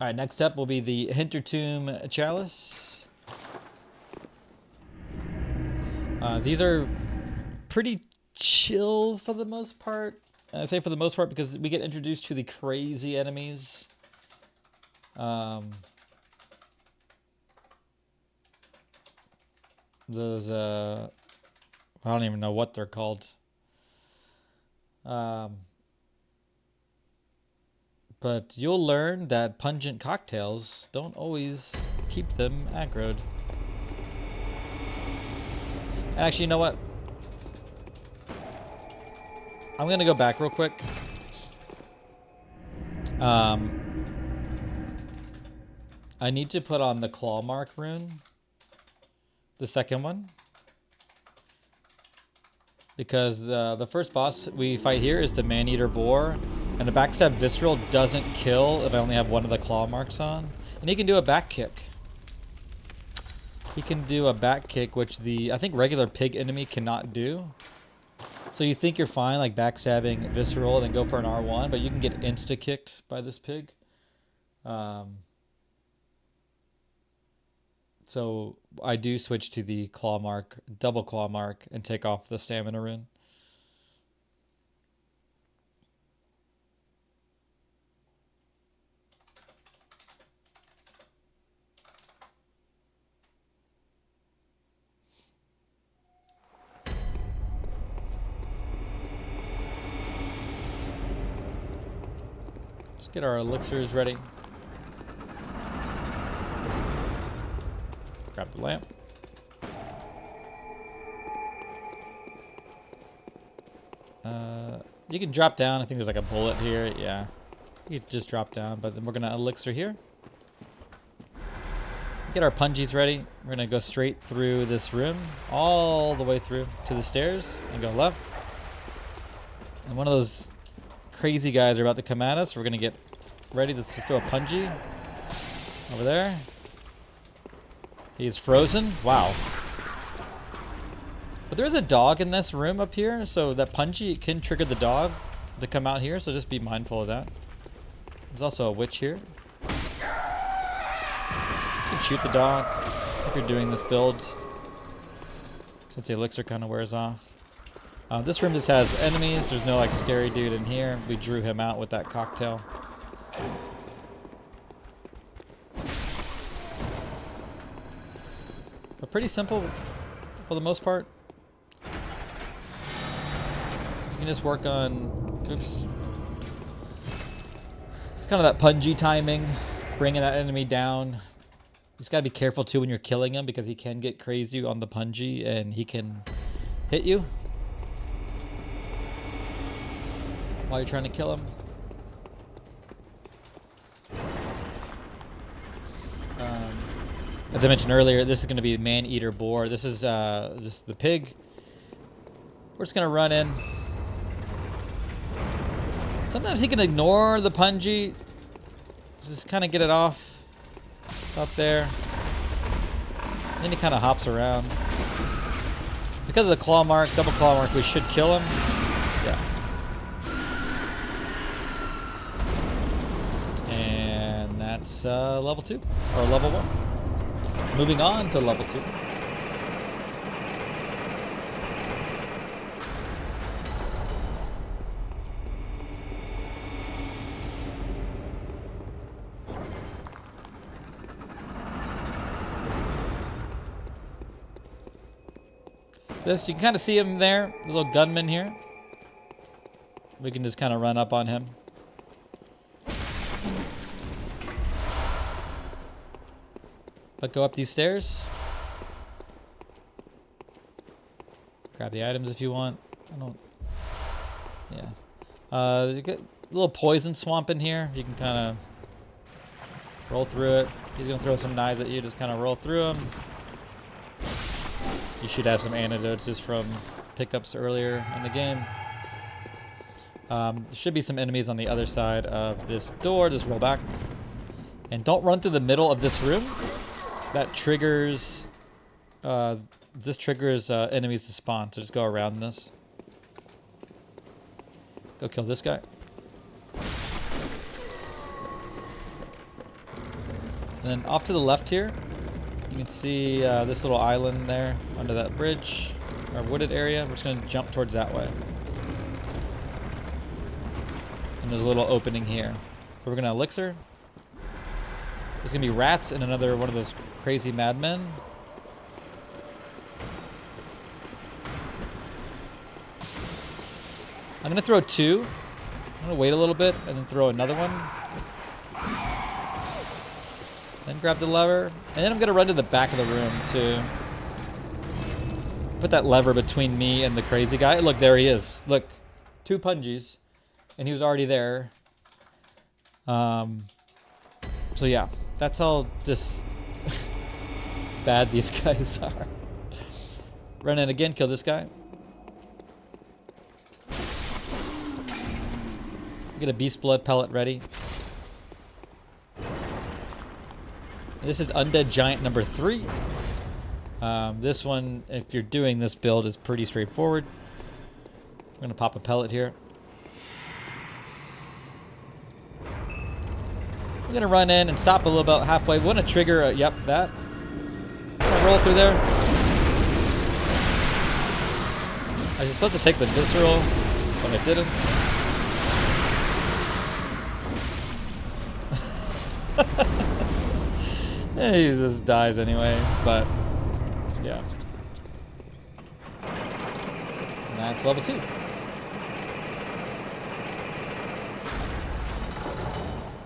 All right, next up will be the Hintertomb Chalice. These are pretty chill for the most part. I say for the most part because we get introduced to the crazy enemies. Those, I don't even know what they're called. But you'll learn that pungent cocktails don't always keep them aggroed. Actually, you know what? I'm gonna go back real quick. I need to put on the claw mark rune, the second one, because the first boss we fight here is the man-eater boar, and the backstab visceral doesn't kill if I only have one of the claw marks on, and he can do a back kick. He can do a back kick, which I think regular pig enemy cannot do. So you think you're fine, like backstabbing visceral, and then go for an R1, but you can get insta kicked by this pig. So I do switch to the claw mark, double claw mark, and take off the stamina rune. Let's get our elixirs ready. Grab the lamp. You can drop down. I think there's like a bullet here. Yeah. You can just drop down, but then we're going to elixir here. Get our pungies ready. We're going to go straight through this room, all the way through to the stairs, and go left. And one of those crazy guys are about to come at us. We're going to get ready to throw a pungie over there. He's frozen. Wow. But there's a dog in this room up here, so that pungie can trigger the dog to come out here, so just be mindful of that. There's also a witch here. You can shoot the dog if you're doing this build, since the elixir kind of wears off. This room just has enemies. There's no like scary dude in here. We drew him out with that cocktail. But pretty simple for the most part. You can just work on, oops. It's kind of that pungie timing, bringing that enemy down. You just gotta be careful too when you're killing him, because he can get crazy on the pungie and he can hit you while you're trying to kill him. As I mentioned earlier, this is going to be man-eater boar. This is just the pig. We're just going to run in. Sometimes he can ignore the pungie. Just kind of get it off up there. And then he kind of hops around. Because of the claw mark, double claw mark, we should kill him. Yeah. And that's level 2, or level 1. Moving on to level 2. This, you can kind of see him there, the little gunman here. We can just kind of run up on him. But go up these stairs. Grab the items if you want. I don't. Yeah. You get a little poison swamp in here. You can kind of roll through it. He's gonna throw some knives at you. Just kind of roll through them. You should have some antidotes just from pickups earlier in the game. There should be some enemies on the other side of this door. Just roll back. And don't run through the middle of this room. That triggers, this triggers enemies to spawn, so just go around this. Go kill this guy. And then off to the left here, you can see this little island there under that bridge, or wooded area. We're just going to jump towards that way. And there's a little opening here. So we're going to elixir. There's going to be rats and another one of those crazy madmen. I'm going to throw 2. I'm going to wait a little bit and then throw another one. Then grab the lever. And then I'm going to run to the back of the room to put that lever between me and the crazy guy. Look, there he is. Look, 2 pungies. And he was already there. So yeah, that's how just bad these guys are. Run in again, kill this guy. Get a beast blood pellet ready. This is Undead Giant number 3. This one, if you're doing this build, is pretty straightforward. I'm gonna pop a pellet here. I'm gonna run in and stop a little about halfway. We want to trigger, yep, that. I'm gonna roll through there. I was supposed to take the visceral, but I didn't. He just dies anyway, but yeah. And that's level 2.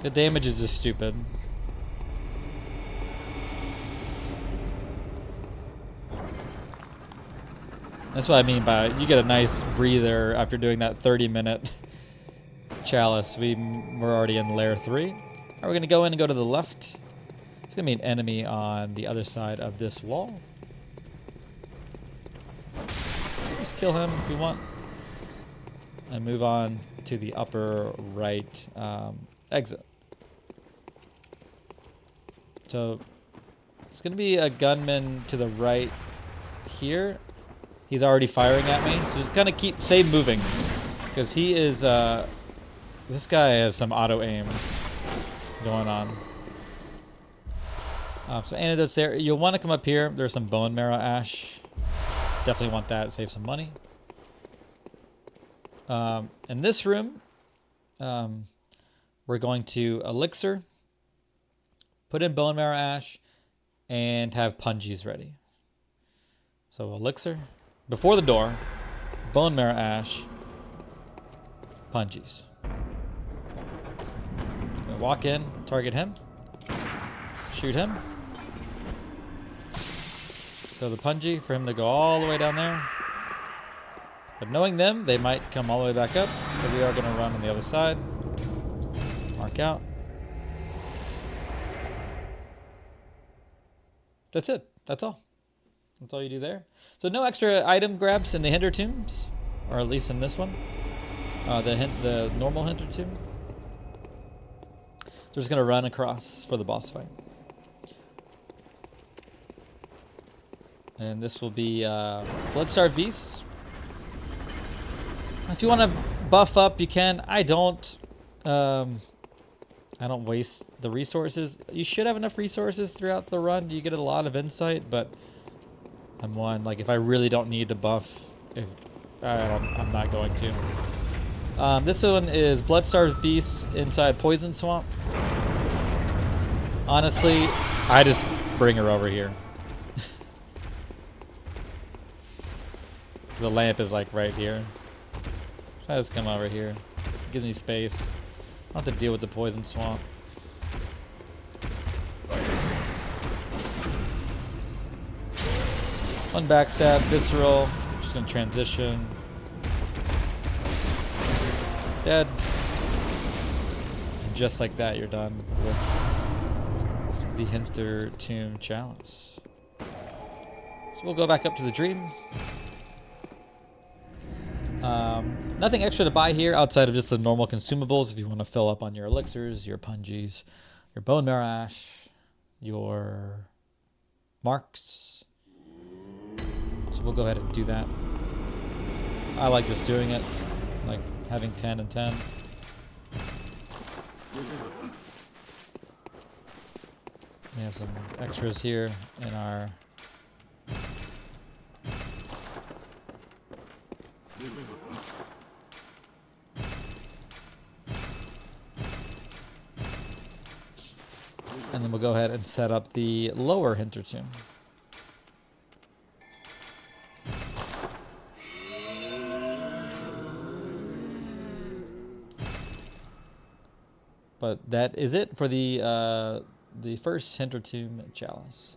The damage is just stupid. That's what I mean by you get a nice breather after doing that 30-minute chalice. We're already in layer 3. Alright, we're gonna go in and go to the left. It's gonna be an enemy on the other side of this wall. Just kill him if you want. And move on to the upper right exit. So it's going to be a gunman to the right here. He's already firing at me. So just kind of stay moving. Because he is, this guy has some auto aim going on. So antidotes there. You'll want to come up here. There's some bone marrow ash. Definitely want that. Save some money. In this room, we're going to elixir. Put in bone marrow ash and have pungies ready. So elixir before the door, bone marrow ash, pungies. Gonna walk in, target him, shoot him. Throw the pungie for him to go all the way down there. But knowing them, they might come all the way back up. So we are gonna run on the other side. Mark out. That's it. That's all. That's all you do there. So no extra item grabs in the Hintertombs, or at least in this one. The normal Hintertomb. So we're just gonna run across for the boss fight. And this will be Bloodstarved Beast. If you want to buff up, you can. I don't waste the resources. You should have enough resources throughout the run. You get a lot of insight, but I'm one, like, if I really don't need to buff, I'm not going to. This one is Bloodstarved Beast inside Poison Swamp. Honestly, I just bring her over here. The lamp is like right here. I just come over here. It gives me space. I don't have to deal with the Poison Swamp. One backstab, visceral. Just gonna transition. Dead. And just like that, you're done with the Hintertomb Chalice. So we'll go back up to the Dream. Nothing extra to buy here outside of just the normal consumables. If you want to fill up on your elixirs, your pungies, your bone marrow ash, your marks. So we'll go ahead and do that. I like just doing it, like having 10 and 10. We have some extras here in our and then we'll go ahead and set up the lower Hintertomb. But that is it for the first Hintertomb Chalice.